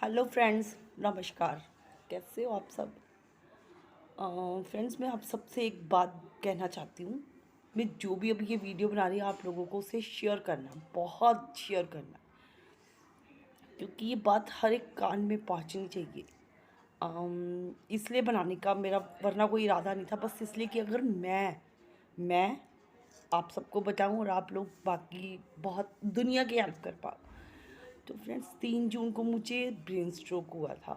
Hello friends, नमस्कार। कैसे हो आप सब? फ्रेंड्स, मैं आप सबसे एक बात कहना चाहती हूँ। मैं जो भी अभी ये वीडियो बना रही हूँ, आप लोगों को उसे शेयर करना, बहुत शेयर करना, क्योंकि ये बात हर एक कान में पहुँचनी चाहिए। इसलिए बनाने का मेरा वरना कोई इरादा नहीं था, बस इसलिए कि अगर मैं आप सबको बताऊं और आप लोग बाकी बहुत दुनिया की हेल्प कर पाओ। तो फ्रेंड्स, 3 जून को मुझे ब्रेन स्ट्रोक हुआ था।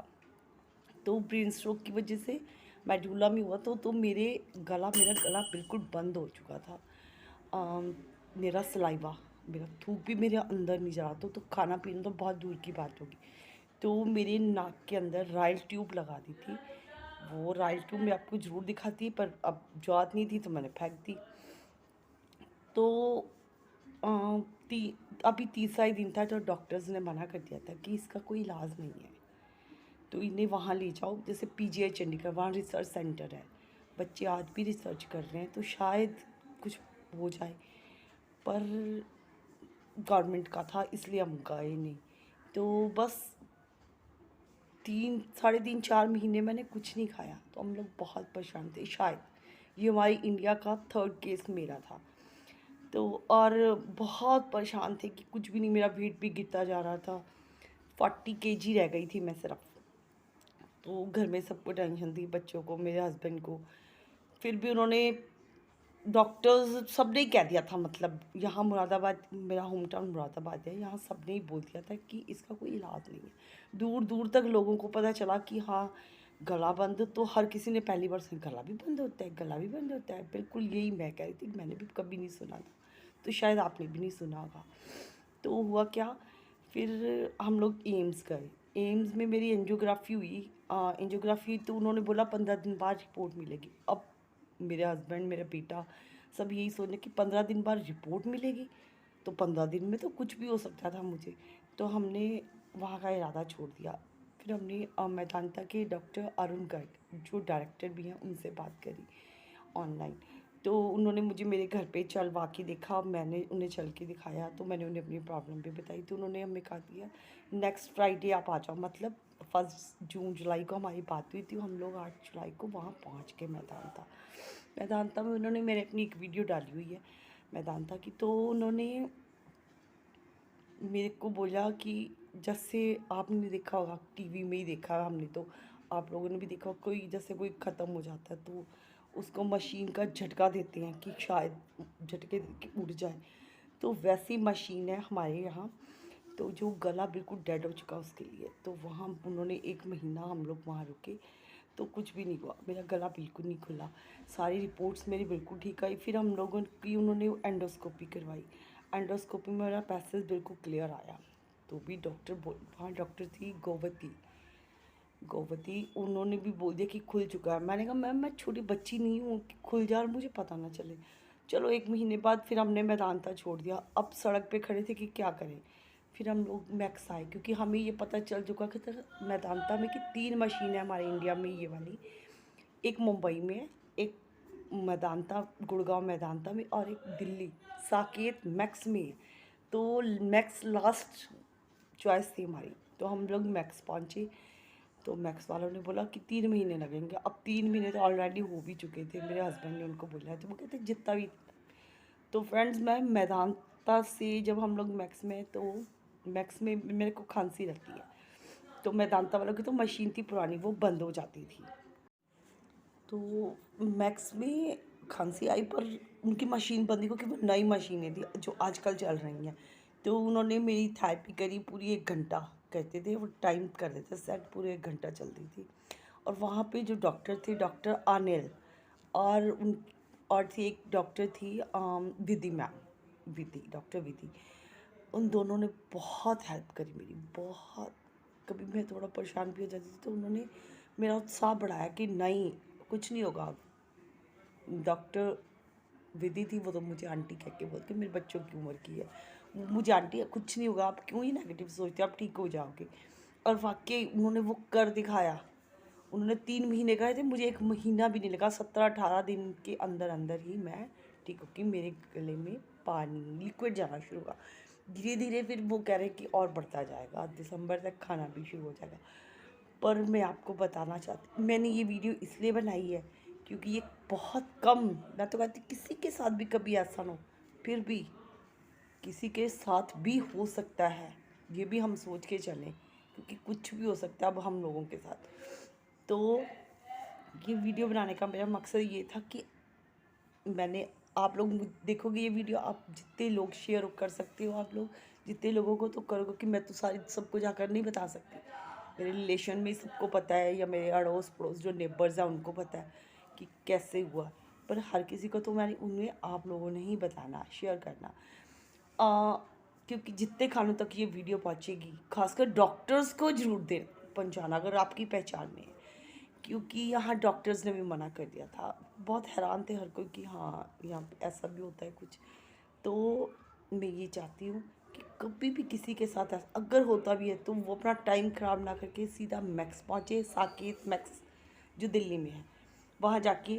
तो ब्रेन स्ट्रोक की वजह से मेडुला में हुआ तो मेरा गला बिल्कुल बंद हो चुका था। अम, मेरा सलाइवा, मेरा थूक भी मेरे अंदर नहीं जा रहा था, तो खाना पीना तो बहुत दूर की बात होगी। तो मेरे नाक के अंदर राइल ट्यूब लगा दी थी। वो राइल ट्यूब मैं आपको ज़रूर दिखाती, पर अब ज़रूरत नहीं थी तो मैंने फेंक दी। तो अ, ती अभी तीसरा ही दिन था, तो डॉक्टर्स ने मना कर दिया था कि इसका कोई इलाज नहीं है, तो इन्हें वहाँ ले जाओ। जैसे पीजीआई चंडीगढ़, वहाँ रिसर्च सेंटर है, बच्चे आज भी रिसर्च कर रहे हैं, तो शायद कुछ हो जाए। पर गवर्नमेंट का था, इसलिए हम गए नहीं। तो बस 3 साढ़े 3 4 महीने मैंने कुछ नहीं खाया, तो हम लोग बहुत परेशान थे। शायद ये हमारी इंडिया का थर्ड केस मेरा था। तो और बहुत परेशान थे कि कुछ भी नहीं, मेरा वेट भी गिरता जा रहा था। 40 kg रह गई थी मैं सिर्फ। तो घर में सबको टेंशन थी, बच्चों को, मेरे हस्बैंड को। फिर भी उन्होंने, डॉक्टर्स सब ने ही कह दिया था, मतलब यहाँ मुरादाबाद, मेरा होम टाउन मुरादाबाद है, यहाँ सब ने ही बोल दिया था कि इसका कोई इलाज नहीं है। दूर दूर तक लोगों को पता चला कि हाँ, गला बंद, तो हर किसी ने पहली बार सुना गला भी बंद होता है, गला भी बंद होता है। बिल्कुल यही मैं कह रही थी, मैंने भी कभी नहीं सुना था, तो शायद आपने भी नहीं सुना होगा। तो हुआ क्या, फिर हम लोग एम्स गए। एम्स में मेरी एंजियोग्राफी हुई। एंजियोग्राफी तो उन्होंने बोला 15 दिन बाद रिपोर्ट मिलेगी। अब मेरे हस्बैंड, मेरा बेटा, सब यही सोचे कि 15 दिन बाद रिपोर्ट मिलेगी, तो 15 दिन में तो कुछ भी हो सकता था मुझे। तो हमने वहाँ का इरादा छोड़ दिया। फिर हमने मेदांता के डॉक्टर अरुण गर्ग, जो डायरेक्टर भी हैं, उनसे बात करी ऑनलाइन। तो उन्होंने मुझे मेरे घर पे चलवा के देखा, मैंने उन्हें चल के दिखाया, तो मैंने उन्हें अपनी प्रॉब्लम भी बताई। तो उन्होंने हमें कहा दिया, नेक्स्ट फ्राइडे आप आ जाओ। मतलब 1 जून जुलाई को हमारी बात हुई थी, हम लोग 8 जुलाई को वहाँ पहुँच के मैदानता में उन्होंने मेरे अपनी एक वीडियो डाली हुई है मैदानता की। तो उन्होंने मेरे को बोला कि जैसे आपने देखा होगा, टीवी में ही देखा है हमने, तो आप लोगों ने भी देखा होगा, कोई जैसे कोई ख़त्म हो जाता है तो उसको मशीन का झटका देते हैं कि शायद झटके दे के उड़ जाए। तो वैसी मशीन है हमारे यहाँ। तो जो गला बिल्कुल डेड हो चुका उसके लिए, तो वहाँ उन्होंने 1 महीना हम लोग वहाँ रुके, तो कुछ भी नहीं हुआ, मेरा गला बिल्कुल नहीं खुला। सारी रिपोर्ट्स मेरी बिल्कुल ठीक आई। फिर हम लोगों की उन्होंने एंडोस्कोपी करवाई। एंडोस्कोपी में मेरा पैसेज बिल्कुल क्लियर आया। तो भी वहाँ डॉक्टर थी गोवती, उन्होंने भी बोल दिया कि खुल चुका है। मैंने कहा मैम, मैं छोटी बच्ची नहीं हूँ कि खुल जाए और मुझे पता ना चले। चलो 1 महीने बाद फिर हमने मैदानता छोड़ दिया। अब सड़क पे खड़े थे कि क्या करें। फिर हम लोग मैक्स आए, क्योंकि हमें ये पता चल चुका कि मैदानता में कि 3 मशीन है हमारे इंडिया में, ये वाली। एक मुंबई में है, एक मैदानता गुड़गांव मैदानता में, और एक दिल्ली साकेत मैक्स में है। तो मैक्स लास्ट चॉइस थी हमारी, तो हम लोग मैक्स पहुँचे। तो मैक्स वालों ने बोला कि 3 महीने लगेंगे। अब 3 महीने तो ऑलरेडी हो भी चुके थे, मेरे हस्बैंड ने उनको बोला, तो वो कहते जितना भी। तो फ्रेंड्स, मैं मैदानता से जब हम लोग मैक्स में, तो मैक्स में मेरे को खांसी रहती है, तो मैदानता वालों की तो मशीन थी पुरानी, वो बंद हो जाती थी। तो मैक्स में खांसी आई, पर उनकी मशीन बंद थी, क्योंकि वो नई मशीनें थी जो आजकल चल रही हैं। तो उन्होंने मेरी थेरेपी करी पूरी 1 घंटा, कहते थे वो टाइम कर देते सेट, पूरे 1 घंटा चलती थी। और वहाँ पे जो डॉक्टर थे, डॉक्टर अनिल, और उन और थी एक डॉक्टर थी विधि मैम, डॉक्टर विधि। उन दोनों ने बहुत हेल्प करी मेरी, बहुत। कभी मैं थोड़ा परेशान भी हो जाती थी, तो उन्होंने मेरा उत्साह बढ़ाया कि नहीं, कुछ नहीं होगा। डॉक्टर विधि थी, वो तो मुझे आंटी कह के बोलती, मेरे बच्चों की उम्र की है, मुझे आंटी कुछ नहीं होगा, आप क्यों ही नेगेटिव सोचते हो, आप ठीक हो जाओगे। और वाकई उन्होंने वो कर दिखाया। उन्होंने 3 महीने कहे थे, मुझे 1 महीना भी नहीं लगा, 17-18 दिन के अंदर अंदर ही मैं ठीक हो गई। मेरे गले में पानी लिक्विड जाना शुरू हुआ। धीरे धीरे फिर वो कह रहे कि और बढ़ता जाएगा, दिसंबर तक खाना भी शुरू हो जाएगा। पर मैं आपको बताना चाहती, मैंने ये वीडियो इसलिए बनाई है क्योंकि ये बहुत कम, मैं तो कहती किसी के साथ भी कभी ऐसा ना हो, फिर भी किसी के साथ भी हो सकता है, ये भी हम सोच के चलें, क्योंकि कुछ भी हो सकता है अब हम लोगों के साथ। तो ये वीडियो बनाने का मेरा मकसद ये था कि मैंने, आप लोग देखोगे ये वीडियो, आप जितने लोग शेयर कर सकते हो, आप लोग जितने लोगों को तो करोगे, कि मैं तो सारी सबको जाकर नहीं बता सकती, मेरे रिलेशन में सबको पता है, या मेरे अड़ोस पड़ोस जो नेबर्स हैं उनको पता है कि कैसे हुआ, पर हर किसी को तो मैंने, उन्हें आप लोगों ने ही बताना, शेयर करना। क्योंकि जितने खानों तक ये वीडियो पहुँचेगी, खासकर डॉक्टर्स को ज़रूर दे पहुँचाना अगर आपकी पहचान में है, क्योंकि यहाँ डॉक्टर्स ने भी मना कर दिया था। बहुत हैरान थे हर कोई कि हाँ यहाँ पे ऐसा भी होता है कुछ। तो मैं ये चाहती हूँ कि कभी भी किसी के साथ अगर होता भी है तो वो अपना टाइम ख़राब ना करके सीधा मैक्स पहुँचे, साकेत मैक्स जो दिल्ली में है, वहाँ जाके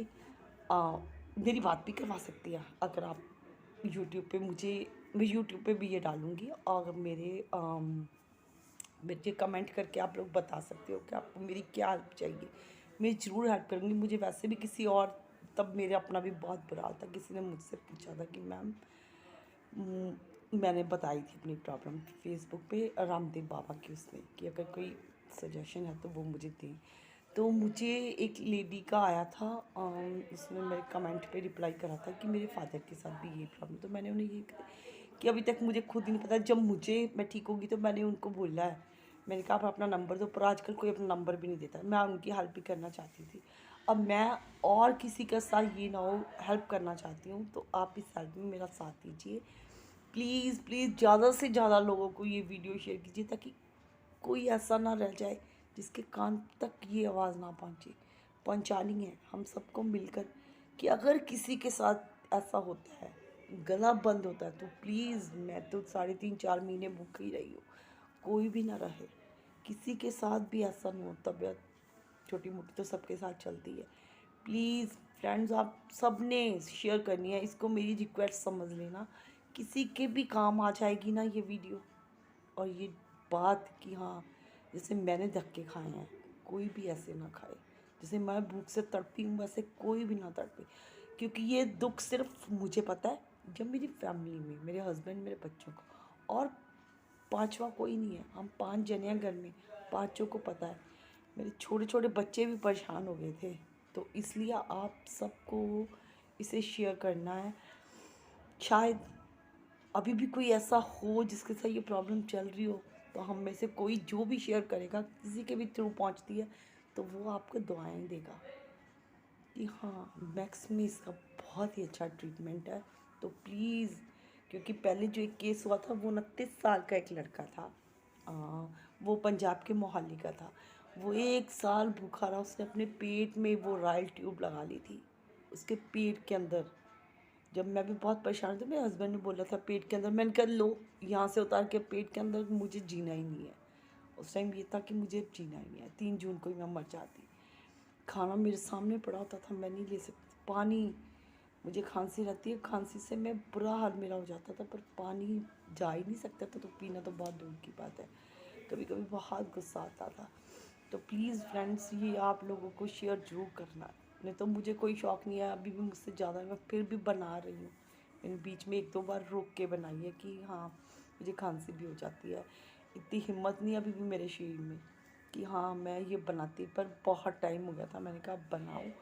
मेरी बात भी करवा सकती है। अगर आप यूट्यूब पे, मैं यूट्यूब पे भी ये डालूँगी, और मुझे कमेंट करके आप लोग बता सकते हो कि आपको मेरी क्या हेल्प चाहिए, मैं ज़रूर हेल्प करूँगी। मुझे वैसे भी किसी और, तब मेरे अपना भी बहुत बुरा हाल था, किसी ने मुझसे पूछा था कि मैम, मैंने बताई थी अपनी प्रॉब्लम फेसबुक पे रामदेव बाबा की उसमें, कि अगर कोई सजेशन है तो वो मुझे दें। तो मुझे एक लेडी का आया था, उसने मेरे कमेंट पे रिप्लाई करा था कि मेरे फादर के साथ भी ये प्रॉब्लम। तो मैंने उन्हें ये कि अभी तक मुझे खुद ही नहीं पता, जब मैं ठीक होगी तो मैंने उनको बोला है, मैंने कहा आप अपना नंबर दो, पर आजकल कोई अपना नंबर भी नहीं देता। मैं उनकी हेल्प भी करना चाहती थी, अब मैं और किसी का साथ ये ना हो, हेल्प करना चाहती हूँ, तो आप इस हेल्प में मेरा साथ दीजिए प्लीज़ प्लीज़। ज़्यादा से ज़्यादा लोगों को ये वीडियो शेयर कीजिए, ताकि कोई ऐसा ना रह जाए जिसके कान तक ये आवाज़ ना पहुँचे। पहुँचानी है हम सबको मिलकर, कि अगर किसी के साथ ऐसा होता है, गला बंद होता है, तो प्लीज़, मैं तो 3.5-4 महीने भूखी रही हूँ, कोई भी ना रहे, किसी के साथ भी ऐसा नहीं हो। तबीयत छोटी मोटी तो सबके साथ चलती है। प्लीज़ फ्रेंड्स, आप सब ने शेयर करनी है इसको, मेरी रिक्वेस्ट समझ लेना, किसी के भी काम आ जाएगी ना ये वीडियो और ये बात, कि हाँ जैसे मैंने धक्के खाए हैं, कोई भी ऐसे ना खाए, जैसे मैं भूख से तड़पी हूँ वैसे कोई भी ना तड़पे। क्योंकि ये दुख सिर्फ मुझे पता है, जब मेरी फैमिली में मेरे हस्बैंड, मेरे बच्चों को, और पांचवा कोई नहीं है, हम 5 जने हैं घर में, पांचों को पता है। मेरे छोटे छोटे बच्चे भी परेशान हो गए थे, तो इसलिए आप सबको इसे शेयर करना है। शायद अभी भी कोई ऐसा हो जिसके साथ ये प्रॉब्लम चल रही हो, तो हम में से कोई जो भी शेयर करेगा, किसी के भी थ्रू पहुंचती है, तो वो आपको दुआएं देगा कि हाँ मैक्स में इसका बहुत ही अच्छा ट्रीटमेंट है। तो प्लीज़, क्योंकि पहले जो एक केस हुआ था वो 29 साल का एक लड़का था, वो पंजाब के मोहाली का था, वो 1 साल भूखा रहा, उसने अपने पेट में वो रॉयल ट्यूब लगा ली थी, उसके पेट के अंदर। जब मैं भी बहुत परेशान थी, मेरे हस्बैंड ने बोला था पेट के अंदर, मैंने कहा लो यहाँ से उतार के पेट के अंदर, मुझे जीना ही नहीं है। उस टाइम ये था कि मुझे अब जीना ही नहीं है, 3 जून को ही मैं मर जाती। खाना मेरे सामने पड़ा होता था, मैं नहीं ले सकती। पानी, मुझे खांसी रहती है, खांसी से मैं बुरा हाल मेरा हो जाता था, पर पानी जा ही नहीं सकता था, तो पीना तो बहुत दूर की बात है। कभी कभी बहुत गुस्सा आता था। तो प्लीज़ फ्रेंड्स, ये आप लोगों को शेयर ज़रूर करना है, नहीं तो मुझे कोई शौक़ नहीं है, अभी भी मुझसे ज़्यादा मैं फिर भी बना रही हूँ। मैंने बीच में 1-2 बार रोक के बनाई है कि हाँ मुझे खांसी भी हो जाती है, इतनी हिम्मत नहीं अभी भी मेरे शरीर में कि हाँ मैं ये बनाती, पर बहुत टाइम हो गया था, मैंने कहा बनाऊँ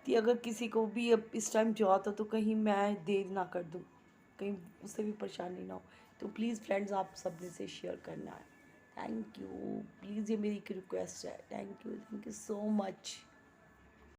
कि अगर किसी को भी अब इस टाइम ज़रूरत हो तो कहीं मैं देर ना कर दूँ, कहीं उससे भी परेशानी ना हो। तो प्लीज़ फ्रेंड्स, आप सब ने से शेयर करना है। थैंक यू, प्लीज़, ये मेरी एक रिक्वेस्ट है। Thank you so much.